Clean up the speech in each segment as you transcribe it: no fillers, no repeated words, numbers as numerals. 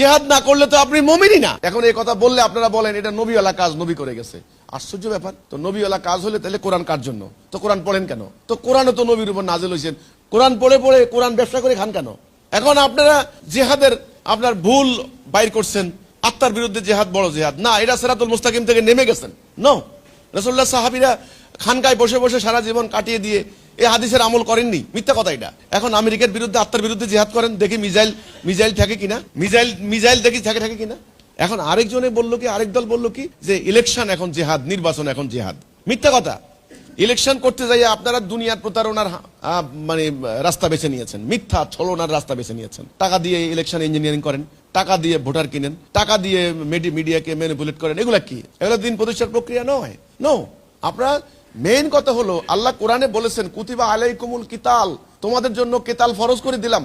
জিহাদ না করলে তো আপনি মুমিনই না। এখন এই কথা বললে আপনারা বলেন এটা নবীওয়ালা কাজ, নবী করে গেছে। আশ্চর্য ব্যাপার। তো নবীওয়ালা কাজ হলে তাহলে কোরআন কার জন্য? তো কোরআন পড়েন কেন? তো কোরআনও তো নবীর উপর নাজিল হয়েছেন, কোরআন পড়ে পড়ে কোরআন ব্যবসা করে খান কেন? এখন আপনারা জিহাদের আপনার ভুল বাইর করছেন, আত্মার বিরুদ্ধে জিহাদ বড় জিহাদ না, এটা সিরাতুল মুস্তাকিম থেকে নেমে গেছেন। নো, রাসূলুল্লাহ সাহাবীরা খানকায় বসে বসে সারা জীবন কাটিয়ে দিয়ে এই হাদিসের আমল করেননি, মিথ্যা কথা এটা। এখন আমেরিকার বিরুদ্ধে আত্মার বিরুদ্ধে জিহাদ করেন, দেখি মিসাইল থাকে কিনা, মিসাইল দেখি থাকে কিনা। এখন আরেকজনে বললো কি, আরেক দল বললো কি যে ইলেকশন এখন জিহাদ, নির্বাচন এখন জিহাদ। মিথ্যা কথা। ইলেকশন করতে যাই আপনারা দুনিয়ার প্রতারণার মানে রাস্তা বেছে নিয়েছেন, মিথ্যা ছলনার রাস্তা বেছে নিয়েছেন। টাকা দিয়ে ইলেকশন ইঞ্জিনিয়ারিং করেন, টাকা দিয়ে ভোটার কিনেন, টাকা দিয়ে মিডিয়াকে ম্যানিপুলেট করেন। এগুলা কি? এগুলো দিন প্রতিষ্ঠার প্রক্রিয়া নয়। নো, আপনারা মেইন কথা হলো আল্লাহ কোরআনে বলেছেন কুতিবা আলাইকুমুল কিতাল, তোমাদের জন্য কেতাল ফরজ করে দিলাম।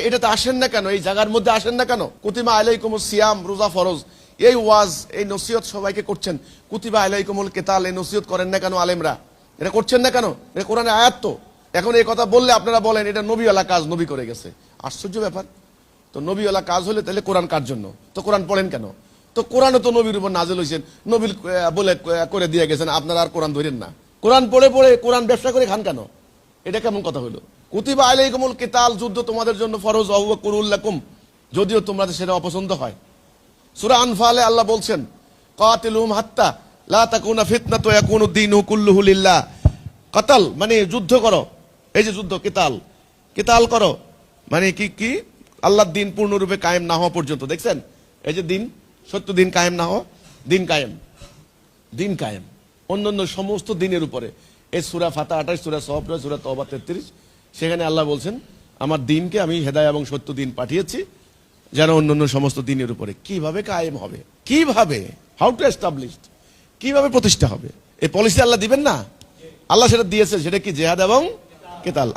এটাতে আসেন না কেন? এই জায়গার মধ্যে আসেন না কেন? কুতিবা আলাইকুমুস সিয়াম, রোজা ফরজ। এই ওয়াজ, এই নসিহত সবাইকে করছেন। কুতিবা আলাইকুমুল কিতাল, এই নসিহত করেন না কেন আলেমরা? এটা করছেন না কেন? এটা কোরআনে আয়াত তো। এখন এই কথা বললে আপনারা বলেন এটা নবীওয়ালা কাজ, নবী করে গেছে। আশ্চর্য ব্যাপার। তো নবীওয়ালা কাজ হলে তাহলে কোরআন কার জন্য? তো কোরআন পড়েন কেন? তো কোরআনও তো নবীর উপর নাজিল হয়েছেন, নবী বলে করে দিয়ে গেছেন, আপনারা আর কোরআন ধরেন না। কোরআন পড়ে পড়ে কোরআন ব্যবসা করে খান কেন? এটা কেমন কথা হলো? কুতিবা আলাইকুমুল কিতাল, যুদ্ধ তোমাদের জন্য ফরজ, ওয়া হুয়া কুরুল লাকুম, যদিও তোমাদের সেটা অপছন্দ হয়। সূরা আনফালে আল্লাহ বলছেন কাতিলুহুম হাত্তা লা তাকুনা ফিতনাতু ইয়াকুনুদ দীনু কুল্লুহু লিল্লাহ। কাতাল মানে যুদ্ধ করো, এই যে যুদ্ধ, কিতাল করো মানে কি আল্লাহর দিন পূর্ণরূপে কায়েম না হওয়া পর্যন্ত। দেখছেন এই যে দিন, সত্য দিন কায়েম না হওয়া, দিন কায়েম অন্যান্য সমস্ত দিনের উপরে। এই সূরা ফাতা 28, সূরা সফ, সূরা তওবা 33, সেখানে আল্লাহ বলছেন আমার দিনকে আমি হেদায়েত এবং সত্য দিন পাঠিয়েছি যেন অন্যান্য সমস্ত দিনের উপরে। কিভাবে কায়েম হবে? কিভাবে? How to establish? কিভাবে প্রতিষ্ঠা হবে? এই পলিসি আল্লাহ দিবেন না? আল্লাহ সেটা দিয়েছে। সেটা কি? জিহাদ এবং কিতাল।